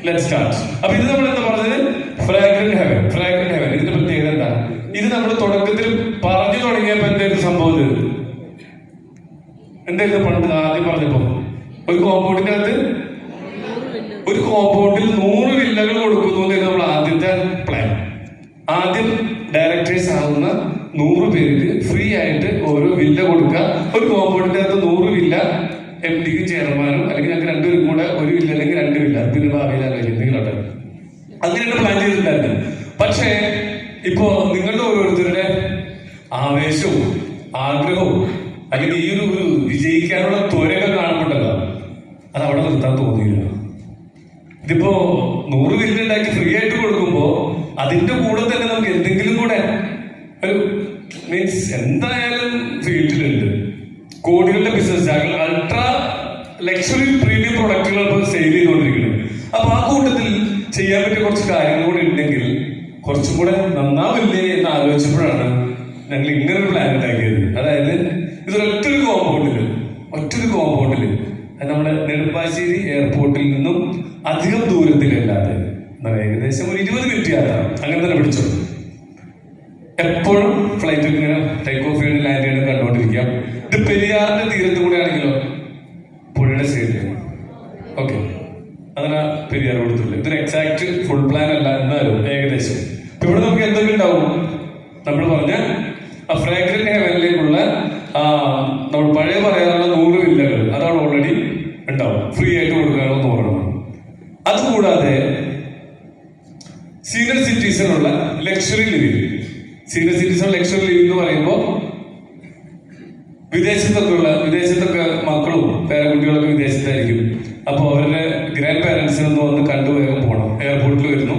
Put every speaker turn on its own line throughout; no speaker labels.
Let start. അപ്പൊ ഇത് നമ്മൾ എന്താ പറഞ്ഞത്? Fragrant heaven. ഫ്രാഗ്രന്റ് ഹെവൻ ഇതിന്റെ പ്രത്യേകത എന്താ? ഇത് നമ്മൾ തുടക്കത്തിൽ പറഞ്ഞു തുടങ്ങിയപ്പോ എന്തായിരുന്നു സംഭവം? എന്തായിരുന്നു പണ്ട് ആദ്യം പറഞ്ഞപ്പോ? ഒരു കോമ്പൗണ്ടിന്റെ അകത്ത് ഒരു കോമ്പൗണ്ടിൽ 100 വില്ലകൾ കൊടുക്കുന്നു എന്നായിരുന്നു നമ്മൾ ആദ്യത്തെ പ്ലാൻ. ആദ്യം ഡയറക്ടേഴ്സ് ആവുന്ന 100 പേർക്ക് ഫ്രീ ആയിട്ട് ഓരോ വില്ല കൊടുക്കുക. ഒരു കോമ്പൗണ്ടിന്റെ അകത്ത് 100 വില്ല എം ഡിക്കും ചെയർമാനും, അല്ലെങ്കിൽ ഞങ്ങൾക്ക് രണ്ടുപേരും കൂടെ ഒരു വില്ല അല്ലെങ്കിൽ 2 വില്ല, പിന്നെ ഭാവിയിൽ എന്തെങ്കിലും അങ്ങനെയാണ് പ്ലാൻ ചെയ്തിട്ടുണ്ടായിരുന്നു. പക്ഷേ ഇപ്പോ നിങ്ങളുടെ ഓരോരുത്തരുടെ ആവേശവും ആഗ്രഹവും അല്ലെങ്കിൽ ഈ ഒരു വിജയിക്കാനുള്ള ത്വരകൾ കാണുന്നുണ്ടല്ലോ, അത് അവിടെ നിർത്താൻ തോന്നിയില്ല. ഇതിപ്പോ 100 വില്ല ഉണ്ടാക്കി ഫ്രീ ആയിട്ട് കൊടുക്കുമ്പോ അതിന്റെ കൂടെ തന്നെ നമുക്ക് എന്തെങ്കിലും കൂടെ ഒരു മീൻസ് എന്തായാലും ഫീൽഡിലുണ്ട് കോടികളുടെ ബിസിനസ്, അൾട്രാ ലക്ഷറി പ്രീമിയം പ്രൊഡക്റ്റുകൾ ഇപ്പോൾ സെയിൽ ചെയ്തുകൊണ്ടിരിക്കുന്നത്. അപ്പൊ ആ കൂട്ടത്തിൽ ചെയ്യാൻ പറ്റിയ കുറച്ച് കാര്യങ്ങൾ കൂടെ ഉണ്ടെങ്കിൽ കുറച്ചും കൂടെ നന്നാവില്ലേ എന്ന് ആലോചിച്ചപ്പോഴാണ് ഞങ്ങൾ ഇങ്ങനൊരു പ്ലാൻ ഉണ്ടാക്കിയത്. അതായത് ഇതൊരൊറ്റൊരു കോമ്പൗണ്ടില് നമ്മുടെ നെടുമ്പാശ്ശേരി എയർപോർട്ടിൽ നിന്നും അധികം ദൂരത്തിലല്ലാതെ ഏകദേശം ഒരു 20 മിനിറ്റ് യാത്ര, അങ്ങനെ തന്നെ പിടിച്ചോ. എപ്പോഴും ഫ്ലൈറ്റ് ഇങ്ങനെ ടേക്ക് ഓഫ് ചെയ്യണം, ലാൻഡ് ചെയ്യണം കണ്ടുകൊണ്ടിരിക്കാം. ഇത് പെരിയാറിന്റെ തീരത്ത് കൂടെ ആണെങ്കിലോ പുഴയുടെ സൈഡിൽ. ഓക്കെ, അങ്ങനെ പെരിയാർ കൊടുത്തില്ല. ഇതൊരു എക്സാക്ട് ഫുൾ പ്ലാൻ അല്ല, എന്നാലും ഏകദേശം. ഇവിടെ നമുക്ക് എന്തൊക്കെ ഉണ്ടാവും? നമ്മൾ പറഞ്ഞ ആ ഫ്രാഗ്രന്റ് ഹെവനിലേക്കുള്ള നമ്മൾ പഴയ പറയാനുള്ള 100 വില്ലകൾ അതാണ് ഓൾറെഡി ഉണ്ടാവും, ഫ്രീ ആയിട്ട് കൊടുക്കാനുള്ള 100. അതുകൂടാതെ സീനിയർ സിറ്റിസണുള്ള luxury living. Senior citizen luxury living എന്ന് പറയുമ്പോൾ വിദേശത്തൊക്കെ മക്കളും പേരക്കുട്ടികളൊക്കെ വിദേശത്തായിരിക്കും. അപ്പോൾ അവരുടെ ഗ്രാൻഡ് പാരന്റ്സിനൊന്ന് വന്ന് കണ്ടു വേഗം പോകണം. എയർപോർട്ടിൽ വരുന്നു,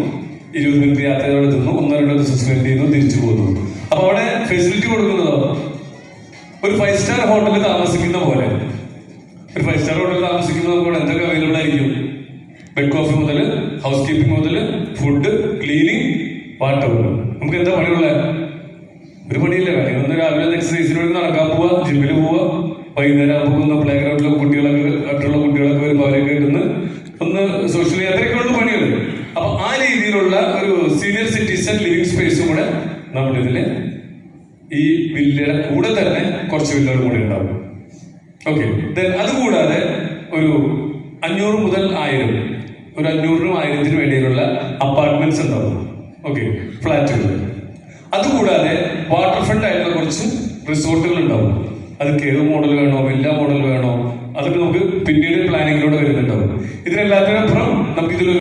20 മിനിറ്റ് യാത്രയോടെ എത്തുന്നു, 1-2 ദിവസം സ്പെൻഡ് ചെയ്യുന്നു, തിരിച്ചു പോകുന്നു. അപ്പൊ അവിടെ ഫെസിലിറ്റി കൊടുക്കുന്നതോ ഒരു 5 സ്റ്റാർ ഹോട്ടലിൽ താമസിക്കുന്ന പോലെ. ഒരു 5 സ്റ്റാർ ഹോട്ടലിൽ താമസിക്കുന്നതോടെ എന്തൊക്കെ അവൈലബിൾ ആയിരിക്കും? ബെഡ് കോഫി മുതൽ ഹൗസ് കീപ്പിംഗ് മുതൽ ഫുഡ്, ക്ലീനിങ്, വാട്ടർ. നമുക്ക് എന്താ പണിയുള്ള? ഒരു പണിയില്ല. ഒന്ന് രാവിലെ എക്സസൈസിന് വേണ്ടി നടക്കാൻ പോവുക, ജിമ്മിൽ പോവുക, വൈകുന്നേരം ആകുമ്പോൾ പ്ലേ ഗ്രൗണ്ടിലെ കുട്ടികളൊക്കെ വരുമ്പോൾ അവരൊക്കെ ഇരുന്ന് ഒന്ന് സോഷ്യൽ യാത്രയൊക്കെയുള്ള പണികൾ. അപ്പൊ ആ രീതിയിലുള്ള ഒരു സീനിയർ സിറ്റിസൺ ലിവിംഗ് സ്പേസും കൂടെ നമ്മളിതില് ഈ വില്ലയുടെ കൂടെ തന്നെ കുറച്ച് വില്ലകൾ കൂടെ ഉണ്ടാവും. ഓക്കെ, അതുകൂടാതെ ഒരു 500 മുതൽ 1000, ഒരു 500-നും 1000-നും വേണ്ടിയുള്ള അപ്പാർട്ട്മെന്റ്സ് ഉണ്ടാവും. ഓക്കെ, ഫ്ലാറ്റുകൾ. അതുകൂടാതെ വാട്ടർ ഫ്രണ്ട് ആയിട്ടുള്ള കുറച്ച് റിസോർട്ടുകൾ ഉണ്ടാവും. അത് കേവ് മോഡൽ വേണോ, വില്ല മോഡൽ വേണോ, അതൊക്കെ നമുക്ക് പിന്നീട് പ്ലാനിങ്ങിലൂടെ വരുന്നുണ്ടാവും. ഇതിനെല്ലാത്തിനപ്പുറം നമുക്ക് ഇതിൽ